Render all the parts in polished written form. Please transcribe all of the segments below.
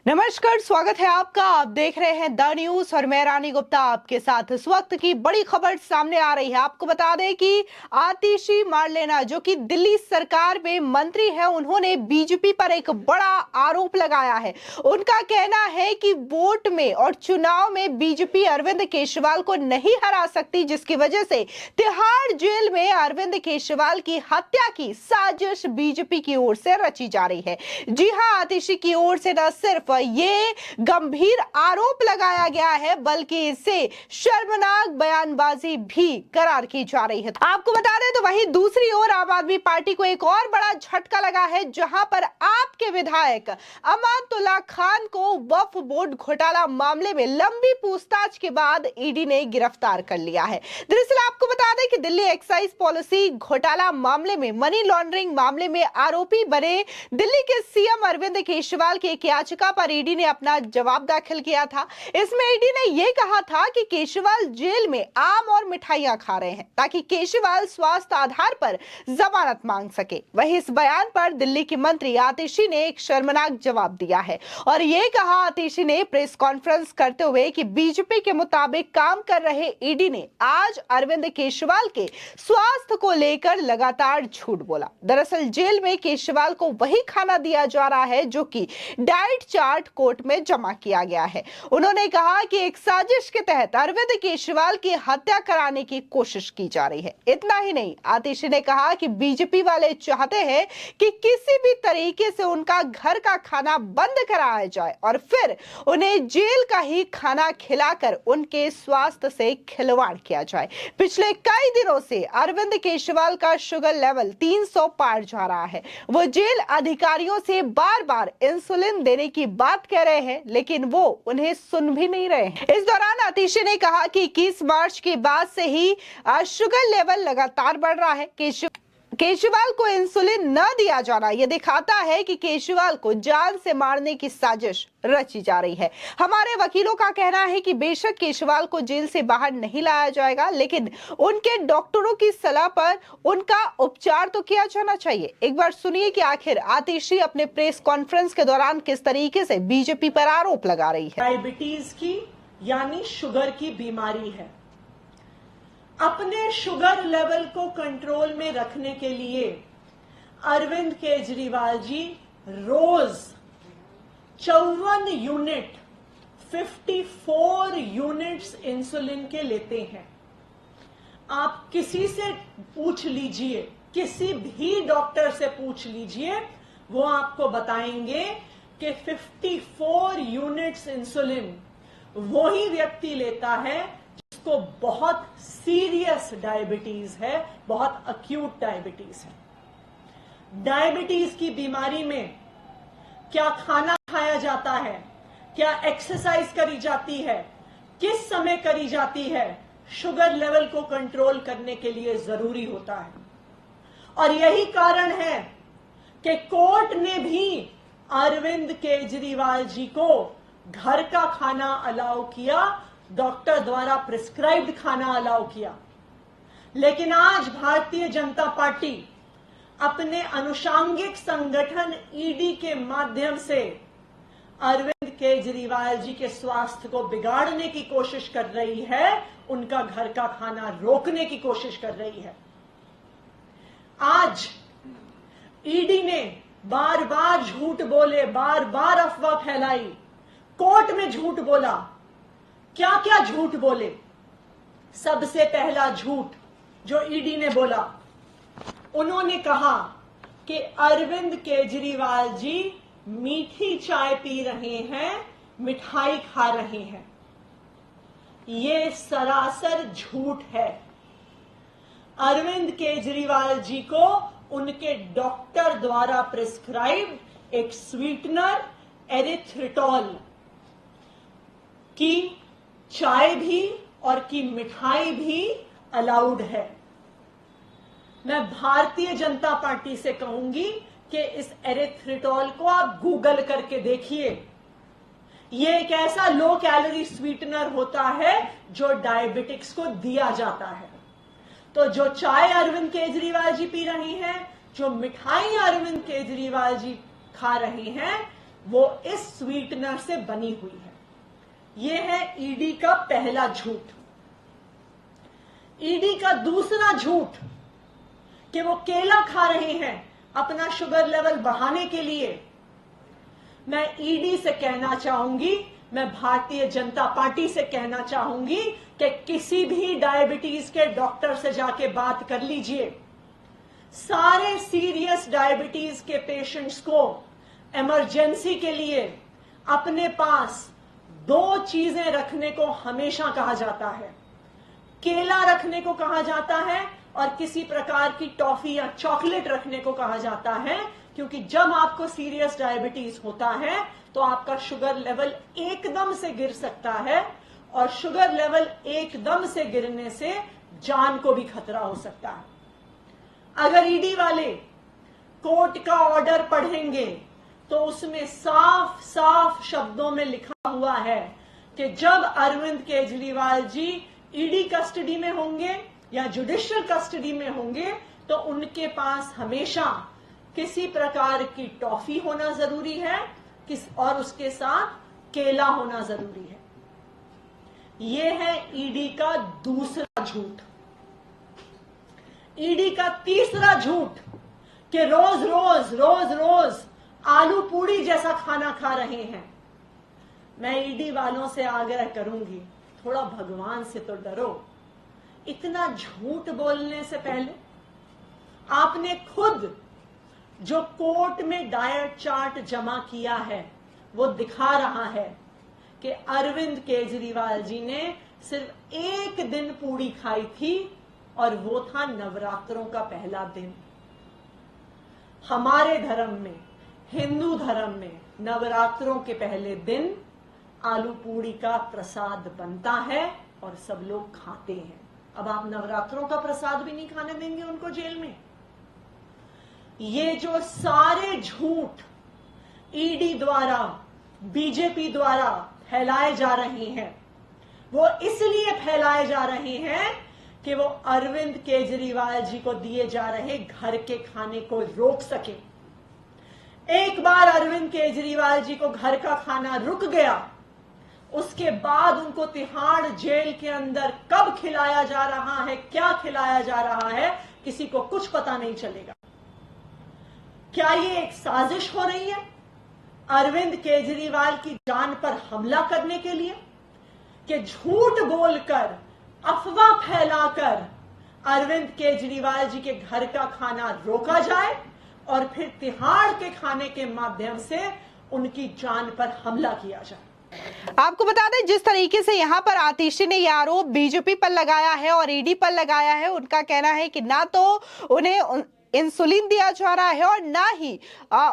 नमस्कार, स्वागत है आपका। आप देख रहे हैं द न्यूज और मैं रानी गुप्ता आपके साथ। इस वक्त की बड़ी खबर सामने आ रही है। आपको बता दें कि आतिशी मारलेना जो कि दिल्ली सरकार में मंत्री है, उन्होंने बीजेपी पर एक बड़ा आरोप लगाया है। उनका कहना है कि वोट में और चुनाव में बीजेपी अरविंद केजरीवाल को नहीं हरा सकती, जिसकी वजह से तिहाड़ जेल में अरविंद केजरीवाल की हत्या की साजिश बीजेपी की ओर से रची जा रही है। जी हां, आतिशी की ओर से न सिर्फ ये गंभीर आरोप लगाया गया है, बल्कि इसे शर्मनाक बयानबाजी भी करार की जा रही है। आपको बता दें तो वहीं दूसरी ओर आम आदमी पार्टी को एक और बड़ा झटका लगा है, जहां पर आपके विधायक अमानतुल्लाह खान को वक्फ बोर्ड घोटाला मामले में लंबी पूछताछ के बाद ईडी ने गिरफ्तार कर लिया है। दरअसल आपको बता दें कि दिल्ली एक्साइज पॉलिसी घोटाला मामले में मनी लॉन्ड्रिंग मामले में आरोपी बने दिल्ली के सीएम अरविंद केजरीवाल की एक याचिका पर ईडी ने अपना जवाब दाखिल किया था। इसमें ईडी ने यह कहा था कि केजरीवाल जेल में आम और मिठाइयां खा रहे हैं ताकि केजरीवाल स्वास्थ्य आधार पर जमानत मांग सके। वहीं इस बयान पर दिल्ली की मंत्री आतिशी ने एक शर्मनाक जवाब दिया है और यह कहा आतिशी ने प्रेस कॉन्फ्रेंस करते हुए कि बीजेपी के मुताबिक काम कर रहे ईडी ने आज अरविंद केजरीवाल के स्वास्थ्य को लेकर लगातार झूठ बोला। दरअसल जेल में केजरीवाल को वही खाना दिया जा रहा है जो कि डाइट चार्ट कोर्ट में जमा किया गया है। उन्होंने कहा कि एक साजिश के तहत अरविंद केजरीवाल की हत्या कराने की कोशिश की जा रही है। इतना ही नहीं, आतिशी ने कहा कि बीजेपी वाले चाहते हैं कि किसी भी तरीके से उनका घर का खाना बंद कराया जाए और फिर उन्हें जेल का ही खाना खिलाकर उनके स्वास्थ्य से खिलवाड़ किया जाए। पिछले कई दिनों से अरविंद केजरीवाल का शुगर लेवल 300 पार जा रहा है। वो जेल अधिकारियों से बार बार इंसुलिन देने की बात कह रहे हैं, लेकिन वो उन्हें सुन भी नहीं रहे हैं। इस दौरान आतिशी ने कहा कि 21 मार्च के बाद से ही शुगर लेवल लगातार बढ़ रहा है। केजरीवाल को इंसुलिन न दिया जाना यह दिखाता है कि केजरीवाल को जान से मारने की साजिश रची जा रही है। हमारे वकीलों का कहना है कि बेशक केजरीवाल को जेल से बाहर नहीं लाया जाएगा, लेकिन उनके डॉक्टरों की सलाह पर उनका उपचार तो किया जाना चाहिए। एक बार सुनिए कि आखिर आतिशी अपने प्रेस कॉन्फ्रेंस के दौरान किस तरीके से बीजेपी पर आरोप लगा रही है। डायबिटीज की यानी शुगर की बीमारी है। अपने शुगर लेवल को कंट्रोल में रखने के लिए अरविंद केजरीवाल जी रोज 54 यूनिट 54 यूनिट्स इंसुलिन के लेते हैं। आप किसी से पूछ लीजिए, किसी भी डॉक्टर से पूछ लीजिए, वो आपको बताएंगे कि 54 यूनिट्स इंसुलिन वो ही व्यक्ति लेता है जिसको बहुत सीरियस डायबिटीज है, बहुत अक्यूट डायबिटीज है। डायबिटीज की बीमारी में क्या खाना खाया जाता है, क्या एक्सरसाइज करी जाती है, किस समय करी जाती है, शुगर लेवल को कंट्रोल करने के लिए जरूरी होता है। और यही कारण है कि कोर्ट ने भी अरविंद केजरीवाल जी को घर का खाना अलाउ किया, डॉक्टर द्वारा प्रिस्क्राइब्ड खाना अलाउ किया। लेकिन आज भारतीय जनता पार्टी अपने अनुषांगिक संगठन ईडी के माध्यम से अरविंद केजरीवाल जी के स्वास्थ्य को बिगाड़ने की कोशिश कर रही है, उनका घर का खाना रोकने की कोशिश कर रही है। आज ईडी ने बार बार झूठ बोले, बार बार अफवाह फैलाई, कोर्ट में झूठ बोला। क्या क्या झूठ बोले? सबसे पहला झूठ जो ईडी ने बोला, उन्होंने कहा कि अरविंद केजरीवाल जी मीठी चाय पी रहे हैं, मिठाई खा रहे हैं। ये सरासर झूठ है। अरविंद केजरीवाल जी को उनके डॉक्टर द्वारा प्रिस्क्राइब्ड एक स्वीटनर एरिथ्रिटॉल की चाय भी और की मिठाई भी अलाउड है। मैं भारतीय जनता पार्टी से कहूंगी कि इस एरिथ्रिटॉल को आप गूगल करके देखिए। ये एक ऐसा लो कैलोरी स्वीटनर होता है जो डायबिटिक्स को दिया जाता है। तो जो चाय अरविंद केजरीवाल जी पी रही हैं, जो मिठाई अरविंद केजरीवाल जी खा रहे हैं, वो इस स्वीटनर से बनी हुई है। ये है ईडी का पहला झूठ। ईडी का दूसरा झूठ कि वो केला खा रहे हैं अपना शुगर लेवल बढ़ाने के लिए। मैं ईडी से कहना चाहूंगी, मैं भारतीय जनता पार्टी से कहना चाहूंगी कि किसी भी डायबिटीज के डॉक्टर से जाके बात कर लीजिए। सारे सीरियस डायबिटीज के पेशेंट्स को इमरजेंसी के लिए अपने पास 2 चीजें रखने को हमेशा कहा जाता है। केला रखने को कहा जाता है और किसी प्रकार की टॉफी या चॉकलेट रखने को कहा जाता है, क्योंकि जब आपको सीरियस डायबिटीज होता है तो आपका शुगर लेवल एकदम से गिर सकता है और शुगर लेवल एकदम से गिरने से जान को भी खतरा हो सकता है। अगर ईडी वाले कोर्ट का ऑर्डर पढ़ेंगे तो उसमें साफ साफ शब्दों में लिखा हुआ है कि जब अरविंद केजरीवाल जी ईडी कस्टडी में होंगे या जुडिशियल कस्टडी में होंगे तो उनके पास हमेशा किसी प्रकार की टॉफी होना जरूरी है और उसके साथ केला होना जरूरी है। यह है ईडी का दूसरा झूठ। ईडी का तीसरा झूठ कि रोज रोज रोज रोज आलू पूड़ी जैसा खाना खा रहे हैं। मैं ईडी वालों से आग्रह करूंगी, थोड़ा भगवान से तो डरो। इतना झूठ बोलने से पहले आपने खुद जो कोर्ट में डाइट चार्ट जमा किया है वो दिखा रहा है कि अरविंद केजरीवाल जी ने सिर्फ 1 दिन पूड़ी खाई थी और वो था नवरात्रों का पहला दिन। हमारे धर्म में, हिंदू धर्म में, नवरात्रों के पहले दिन आलू पूड़ी का प्रसाद बनता है और सब लोग खाते हैं। अब आप नवरात्रों का प्रसाद भी नहीं खाने देंगे उनको जेल में? ये जो सारे झूठ ईडी द्वारा, बीजेपी द्वारा फैलाए जा रहे हैं वो इसलिए फैलाए जा रहे हैं कि वो अरविंद केजरीवाल जी को दिए जा रहे घर के खाने को रोक सके। एक बार अरविंद केजरीवाल जी को घर का खाना रुक गया, उसके बाद उनको तिहाड़ जेल के अंदर कब खिलाया जा रहा है, क्या खिलाया जा रहा है, किसी को कुछ पता नहीं चलेगा। क्या ये एक साजिश हो रही है अरविंद केजरीवाल की जान पर हमला करने के लिए, कि झूठ बोलकर, अफवाह फैलाकर अरविंद केजरीवाल जी के घर का खाना रोका जाए और फिर तिहाड़ के खाने के माध्यम से उनकी जान पर हमला किया जाए? आपको बता दें, जिस तरीके से यहाँ पर आतिशी ने यह आरोप बीजेपी पर लगाया है और ईडी पर लगाया है, उनका कहना है कि ना तो उन्हें इंसुलिन दिया जा रहा है और ना ही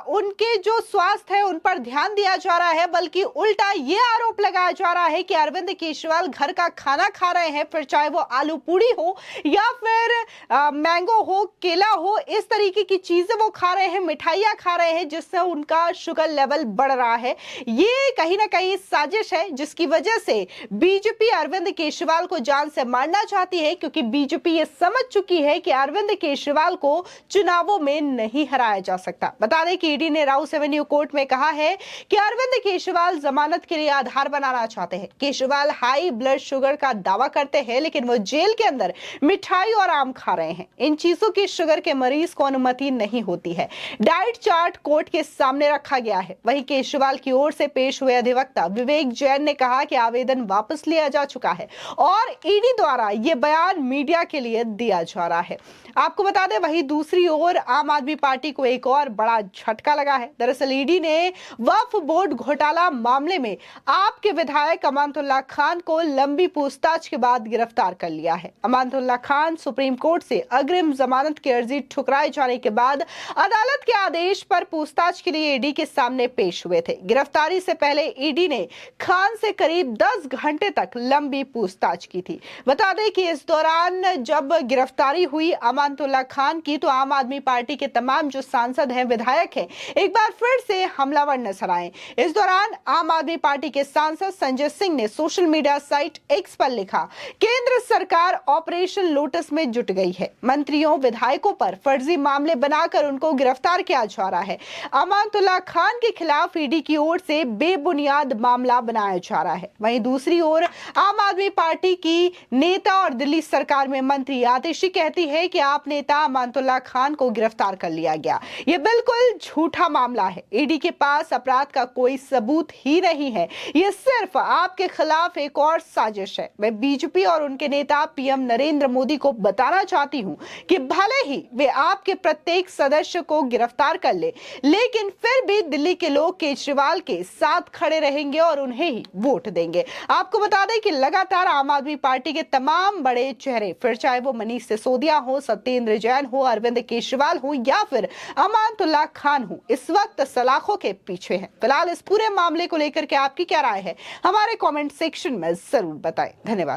उनके जो स्वास्थ्य है उन पर ध्यान दिया जा रहा है, बल्कि उल्टा ये आरोप लगाया जा रहा है कि अरविंद केजरीवाल घर का खाना खा रहे हैं, फिर चाहे वो आलू पूड़ी हो या फिर मैंगो हो, केला हो, इस तरीके की चीजें वो खा रहे हैं, मिठाइयां खा रहे हैं, जिससे उनका शुगर लेवल बढ़ रहा है। ये कहीं ना कहीं साजिश है जिसकी वजह से बीजेपी अरविंद केजरीवाल को जान से मारना चाहती है, क्योंकि बीजेपी ये समझ चुकी है कि अरविंद केजरीवाल को चुनावों में नहीं हराया जा सकता। बता दें कि ईडी ने राउस एवेन्यू कोर्ट में कहा है कि अरविंद केजरीवाल जमानत के लिए आधार बनाना चाहते हैं। केजरीवाल हाई ब्लड शुगर का दावा करते हैं, लेकिन वो जेल के अंदर मिठाई और आम खा रहे हैं। इन चीजों की शुगर के मरीज को अनुमति नहीं होती है। डाइट चार्ट कोर्ट के सामने रखा गया है। वहीं केजरीवाल की ओर से पेश हुए अधिवक्ता विवेक जैन ने कहा कि आवेदन वापस लिया जा चुका है और ईडी द्वारा यह बयान मीडिया के लिए दिया जा रहा है। आपको बता दें, वहीं दूसरी ओर आम आदमी पार्टी को एक और बड़ा झटका लगा है। दरअसल ईडी ने वक्फ बोर्ड घोटाला मामले में आपके विधायक अमानतुल्लाह खान को लंबी पूछताछ के बाद गिरफ्तार कर लिया है। अमानतुल्लाह खान सुप्रीम कोर्ट से अग्रिम जमानत की अर्जी ठुकराए जाने के बाद अदालत के आदेश पर पूछताछ के लिए ईडी के सामने पेश हुए थे। गिरफ्तारी से पहले ईडी ने खान से करीब 10 घंटे तक लंबी पूछताछ की थी। बता दें कि इस दौरान जब गिरफ्तारी हुई अमानतुल्लाह खान की, तो आम आदमी पार्टी के तमाम जो सांसद हैं, विधायक हैं, एक बार फिर से हमलावर नजर आए। इस दौरान आम आदमी पार्टी के सांसद संजय सिंह ने सोशल मीडिया साइट एक्स पर लिखा, केंद्र सरकार ऑपरेशन लोटस में जुट गई है। मंत्रियों, विधायकों पर फर्जी मामले बनाकर उनको गिरफ्तार किया जा रहा है। अमानतुल्लाह खान के खिलाफ ईडी की ओर से बेबुनियाद मामला बनाया जा रहा है। वहीं दूसरी ओर आम आदमी पार्टी की नेता और दिल्ली सरकार में मंत्री आतिशी कहती है कि आप नेता अमानतुल्लाह खान को गिरफ्तार कर लिया गया। यह बिल्कुल झूठा मामला है। ईडी के पास अपराध का कोई सबूत ही नहीं है। यह सिर्फ आपके खिलाफ एक और साजिश है। मैं बीजेपी और उनके नेता पीएम नरेंद्र मोदी को बताना चाहती हूं कि भले ही वे आपके प्रत्येक सदस्य को गिरफ्तार कर ले, लेकिन फिर भी दिल्ली के लोग केजरीवाल के साथ खड़े रहेंगे और उन्हें ही वोट देंगे। आपको बता दें कि लगातार आम आदमी पार्टी के तमाम बड़े चेहरे, फिर चाहे वो मनीष सिसोदिया हो, सत्येंद्र जैन हो, अरविंद केजरीवाल हो या फिर अमानतुल्लाह खान हो, इस वक्त सलाखों के पीछे हैं। फिलहाल इस पूरे मामले को लेकर के आपकी क्या राय है, हमारे कमेंट सेक्शन में जरूर बताएं। धन्यवाद।